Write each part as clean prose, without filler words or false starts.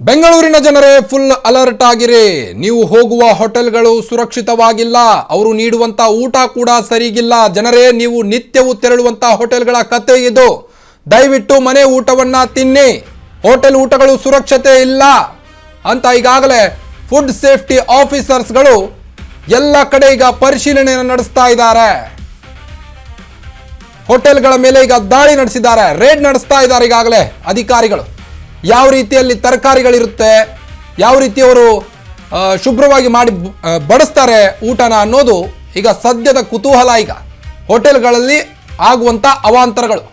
ಬೆಂಗಳೂರಿನ ಜನರೇ full alert ಆಗಿರಿ. ನೀವು ಹೋಗುವ ಹೋಟೆಲ್ಗಳು ಸುರಕ್ಷಿತವಾಗಿಲ್ಲ. ಅವರು ನೀಡುವಂತ ಊಟ ಕೂಡ ಸರಿಗಿಲ್ಲ. ಜನರೇ, ನೀವು ನಿತ್ಯವೂ ತೆರಳುವಂತ ಹೋಟೆಲ್ಗಳ ಕತೆ ಇದು. ದಯವಿಟ್ಟು ಮನೆ ಊಟವನ್ನ ತಿನ್ನಿ. ಹೋಟೆಲ್ ಊಟಗಳು ಸುರಕ್ಷತೆ ಇಲ್ಲ ಅಂತ ಈಗಾಗಲೇ ಫುಡ್ ಸೇಫ್ಟಿ ಆಫೀಸರ್ಸ್ಗಳು ಎಲ್ಲ ಕಡೆ ಈಗ ಪರಿಶೀಲನೆಯನ್ನು ನಡೆಸ್ತಾ ಇದ್ದಾರೆ. ಹೋಟೆಲ್ಗಳ ಮೇಲೆ ಈಗ ದಾಳಿ ನಡೆಸಿದ್ದಾರೆ, ರೇಡ್ ನಡೆಸ್ತಾ ಇದ್ದಾರೆ ಈಗಾಗಲೇ ಅಧಿಕಾರಿಗಳು. ಯಾವ ರೀತಿಯಲ್ಲಿ ತರಕಾರಿಗಳಿರುತ್ತೆ, ಯಾವ ರೀತಿಯವರು ಶುಭ್ರವಾಗಿ ಮಾಡಿ ಬಡಿಸ್ತಾರೆ ಊಟನ ಅನ್ನೋದು ಈಗ ಸದ್ಯದ ಕುತೂಹಲ. ಈಗ ಹೋಟೆಲ್ಗಳಲ್ಲಿ ಆಗುವಂತ ಅವಾಂತರಗಳು.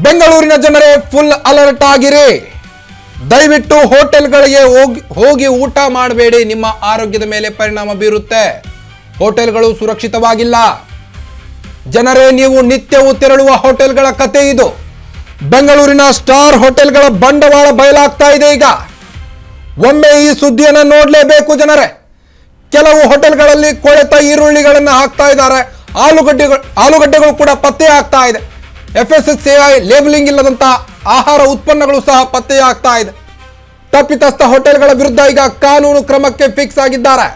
ಬೆಂಗಳೂರಿನ ಜನರೇ ಫುಲ್ ಅಲರ್ಟ್ ಆಗಿರಿ. ದಯವಿಟ್ಟು ಹೋಟೆಲ್ಗಳಿಗೆ ಹೋಗಿ ಊಟ ಮಾಡಬೇಡಿ. ನಿಮ್ಮ ಆರೋಗ್ಯದ ಮೇಲೆ ಪರಿಣಾಮ ಬೀರುತ್ತೆ. ಹೋಟೆಲ್ಗಳು ಸುರಕ್ಷಿತವಾಗಿಲ್ಲ. ಜನರೇ, ನೀವು ನಿತ್ಯವೂ ತೆರಳುವ ಹೋಟೆಲ್ಗಳ ಕತೆ ಇದು. ಬೆಂಗಳೂರಿನ ಸ್ಟಾರ್ ಹೋಟೆಲ್ಗಳ ಬಂಡವಾಳ ಬಯಲಾಗ್ತಾ ಇದೆ ಈಗ. ಒಮ್ಮೆ ಈ ಸುದ್ದಿಯನ್ನು ನೋಡಲೇಬೇಕು ಜನರೇ. ಕೆಲವು ಹೋಟೆಲ್ಗಳಲ್ಲಿ ಕೊಳೆತ ಈರುಳ್ಳಿಗಳನ್ನು ಹಾಕ್ತಾ ಇದ್ದಾರೆ. ಆಲೂಗಡ್ಡೆಗಳು ಕೂಡ ಪತ್ತೆ ಆಗ್ತಾ ಇದೆ. FSSAI ಲೇಬಲಿಂಗ್ ಇಲ್ಲದಂತ ಆಹಾರ ಉತ್ಪನ್ನಗಳು ಸಹ ಪತ್ತೆಯಾಗ್ತಾ ಇದೆ. ತಪ್ಪಿತಸ್ಥ ಹೋಟೆಲ್ಗಳ ವಿರುದ್ಧ ಈಗ ಕಾನೂನು ಕ್ರಮಕ್ಕೆ ಫಿಕ್ಸ್ ಆಗಿದ್ದಾರೆ.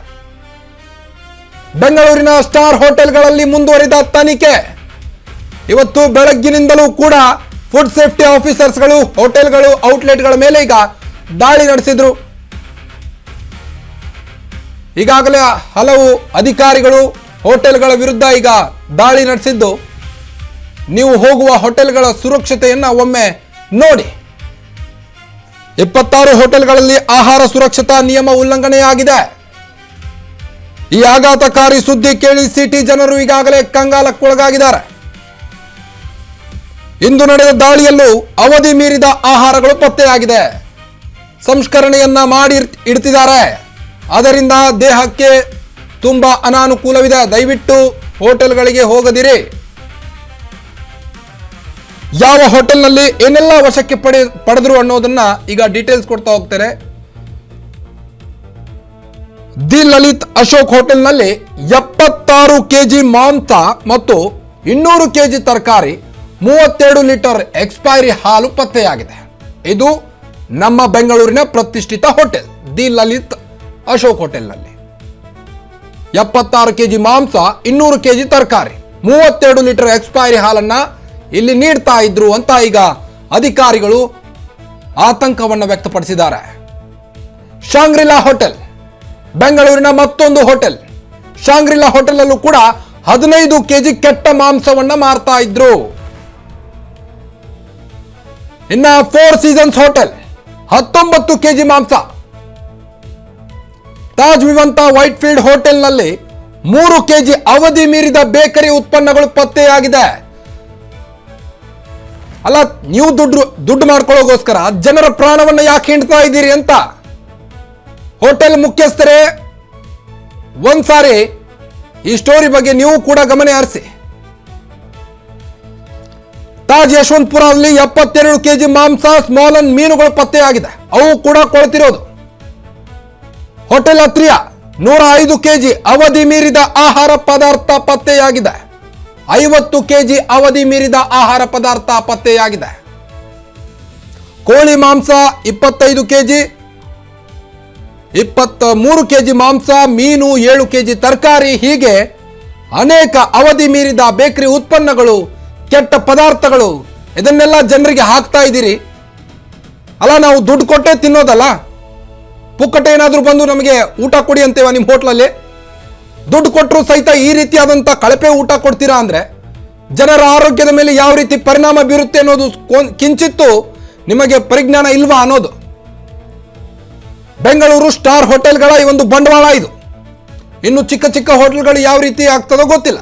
ಬೆಂಗಳೂರಿನ ಸ್ಟಾರ್ ಹೋಟೆಲ್ಗಳಲ್ಲಿ ಮುಂದುವರಿದ ತನಿಖೆ. ಇವತ್ತು ಬೆಳಗ್ಗಿನಿಂದಲೂ ಕೂಡ ಫುಡ್ ಸೇಫ್ಟಿ ಆಫೀಸರ್ಸ್ಗಳು ಹೋಟೆಲ್ಗಳು ಔಟ್ಲೆಟ್ಗಳ ಮೇಲೆ ಈಗ ದಾಳಿ ನಡೆಸಿದ್ರು. ಈಗಾಗಲೇ ಹಲವು ಅಧಿಕಾರಿಗಳು ಹೋಟೆಲ್ಗಳ ವಿರುದ್ಧ ಈಗ ದಾಳಿ ನಡೆಸಿದ್ದು. ನೀವು ಹೋಗುವ ಹೋಟೆಲ್ಗಳ ಸುರಕ್ಷತೆಯನ್ನ ಒಮ್ಮೆ ನೋಡಿ. 26 ಹೋಟೆಲ್ಗಳಲ್ಲಿ ಆಹಾರ ಸುರಕ್ಷತಾ ನಿಯಮ ಉಲ್ಲಂಘನೆಯಾಗಿದೆ. ಈ ಆಘಾತಕಾರಿ ಸುದ್ದಿ ಕೇಳಿ ಸಿಟಿ ಜನರು ಈಗಾಗಲೇ ಕಂಗಾಲಕ್ಕೊಳಗಾಗಿದ್ದಾರೆ. ಇಂದು ನಡೆದ ದಾಳಿಯಲ್ಲೂ ಅವಧಿ ಮೀರಿದ ಆಹಾರಗಳು ಪತ್ತೆಯಾಗಿದೆ. ಸಂಸ್ಕರಣೆಯನ್ನ ಮಾಡಿ ಇಡ್ತಿದ್ದಾರೆ. ಅದರಿಂದ ದೇಹಕ್ಕೆ ತುಂಬಾ ಅನಾನುಕೂಲವಿದೆ. ದಯವಿಟ್ಟು ಹೋಟೆಲ್ಗಳಿಗೆ ಹೋಗದಿರಿ. ಯಾವ ಹೋಟೆಲ್ನಲ್ಲಿ ಏನೆಲ್ಲ ವಶಕ್ಕೆ ಪಡೆದ್ರು ಅನ್ನೋದನ್ನ ಈಗ ಡೀಟೇಲ್ಸ್ ಕೊಡ್ತಾ ಹೋಗ್ತಾರೆ. ದಿ ಲಲಿತ್ ಅಶೋಕ್ ಹೋಟೆಲ್ನಲ್ಲಿ 76 ಕೆಜಿ ಮಾಂಸ ಮತ್ತು 200 ಕೆಜಿ ತರಕಾರಿ, 32 ಲೀಟರ್ ಎಕ್ಸ್ಪೈರಿ ಹಾಲು ಪತ್ತೆಯಾಗಿದೆ. ಇದು ನಮ್ಮ ಬೆಂಗಳೂರಿನ ಪ್ರತಿಷ್ಠಿತ ಹೋಟೆಲ್ ದಿ ಲಲಿತ್ ಅಶೋಕ್ ಹೋಟೆಲ್ನಲ್ಲಿ 76 ಕೆಜಿ ಮಾಂಸ, 200 ಕೆಜಿ ತರಕಾರಿ, 32 ಲೀಟರ್ ಎಕ್ಸ್ಪೈರಿ ಹಾಲನ್ನ ಇಲ್ಲಿ ನೀಡ್ತಾ ಇದ್ರು ಅಂತ ಈಗ ಅಧಿಕಾರಿಗಳು ಆತಂಕವನ್ನು ವ್ಯಕ್ತಪಡಿಸಿದ್ದಾರೆ. ಶಾಂಗ್ರಿಲಾ ಹೋಟೆಲ್, ಬೆಂಗಳೂರಿನ ಮತ್ತೊಂದು ಹೋಟೆಲ್. ಶಾಂಗ್ರಿಲಾ ಹೋಟೆಲ್ ಅಲ್ಲೂ ಕೂಡ 15 ಕೆಜಿ ಕೆಟ್ಟ ಮಾಂಸವನ್ನ ಮಾರ್ತಾ ಇದ್ರು. ಇನ್ನ 4 ಸೀಸನ್ಸ್ ಹೋಟೆಲ್ 19 ಕೆಜಿ ಮಾಂಸ. ತಾಜ್ ವಿವಂತ ವೈಟ್ ಫೀಲ್ಡ್ ಹೋಟೆಲ್ನಲ್ಲಿ 3 ಕೆಜಿ ಅವಧಿ ಮೀರಿದ ಬೇಕರಿ ಉತ್ಪನ್ನಗಳು ಪತ್ತೆಯಾಗಿದೆ. ಅಲ್ಲ, ನೀವು ದುಡ್ಡು ಮಾಡ್ಕೊಳ್ಳೋಗೋಸ್ಕರ ಜನರ ಪ್ರಾಣವನ್ನ ಯಾಕೆ ಹಿಂಡ್ತಾ ಇದ್ದೀರಿ ಅಂತ ಹೋಟೆಲ್ ಮುಖ್ಯಸ್ಥರೇ ಒಂದ್ಸಾರಿ ಈ ಸ್ಟೋರಿ ಬಗ್ಗೆ ನೀವು ಕೂಡ ಗಮನ ಹರಿಸಿ. ತಾಜ್ ಯಶವಂತಪುರಲ್ಲಿ 72 ಕೆಜಿ ಮಾಂಸ, ಸ್ಮಾಲನ್ ಮೀನುಗಳು ಪತ್ತೆಯಾಗಿದೆ. ಅವು ಕೂಡ ಕೊಳ್ತಿರೋದು. ಹೋಟೆಲ್ ಅತ್ರಿಯಾ 105 ಕೆಜಿ ಅವಧಿ ಮೀರಿದ ಆಹಾರ ಪದಾರ್ಥ ಪತ್ತೆಯಾಗಿದೆ. 50 ಕೆಜಿ ಅವಧಿ ಮೀರಿದ ಆಹಾರ ಪದಾರ್ಥ ಪತ್ತೆಯಾಗಿದೆ. ಕೋಳಿ ಮಾಂಸ 25 ಕೆಜಿ, 23 ಕೆಜಿ ಮಾಂಸ, ಮೀನು, 7 ಕೆಜಿ ತರಕಾರಿ, ಹೀಗೆ ಅನೇಕ ಅವಧಿ ಮೀರಿದ ಬೇಕರಿ ಉತ್ಪನ್ನಗಳು, ಕೆಟ್ಟ ಪದಾರ್ಥಗಳು, ಇದನ್ನೆಲ್ಲ ಜನರಿಗೆ ಹಾಕ್ತಾ ಇದ್ದೀರಿ. ಅಲ್ಲ, ನಾವು ದುಡ್ಡು ಕೊಟ್ಟೆ ತಿನ್ನೋದಲ್ಲ, ಪುಕ್ಕಟೆ ಏನಾದರೂ ಬಂದು ನಮಗೆ ಊಟ ಕೊಡಿ ಅಂತೇವ ನಿಮ್ಮ ಹೋಟ್ಲಲ್ಲಿ? ದುಡ್ಡು ಕೊಟ್ಟರು ಸಹಿತ ಈ ರೀತಿಯಾದಂಥ ಕಳಪೆ ಊಟ ಕೊಡ್ತೀರಾ ಅಂದ್ರೆ ಜನರ ಆರೋಗ್ಯದ ಮೇಲೆ ಯಾವ ರೀತಿ ಪರಿಣಾಮ ಬೀರುತ್ತೆ ಅನ್ನೋದು ಕಿಂಚಿತ್ತು ನಿಮಗೆ ಪರಿಜ್ಞಾನ ಇಲ್ವಾ ಅನ್ನೋದು. ಬೆಂಗಳೂರು ಸ್ಟಾರ್ ಹೋಟೆಲ್ಗಳ ಈ ಒಂದು ಬಂಡವಾಳ ಇದು. ಇನ್ನು ಚಿಕ್ಕ ಚಿಕ್ಕ ಹೋಟೆಲ್ಗಳು ಯಾವ ರೀತಿ ಆಗ್ತದೋ ಗೊತ್ತಿಲ್ಲ.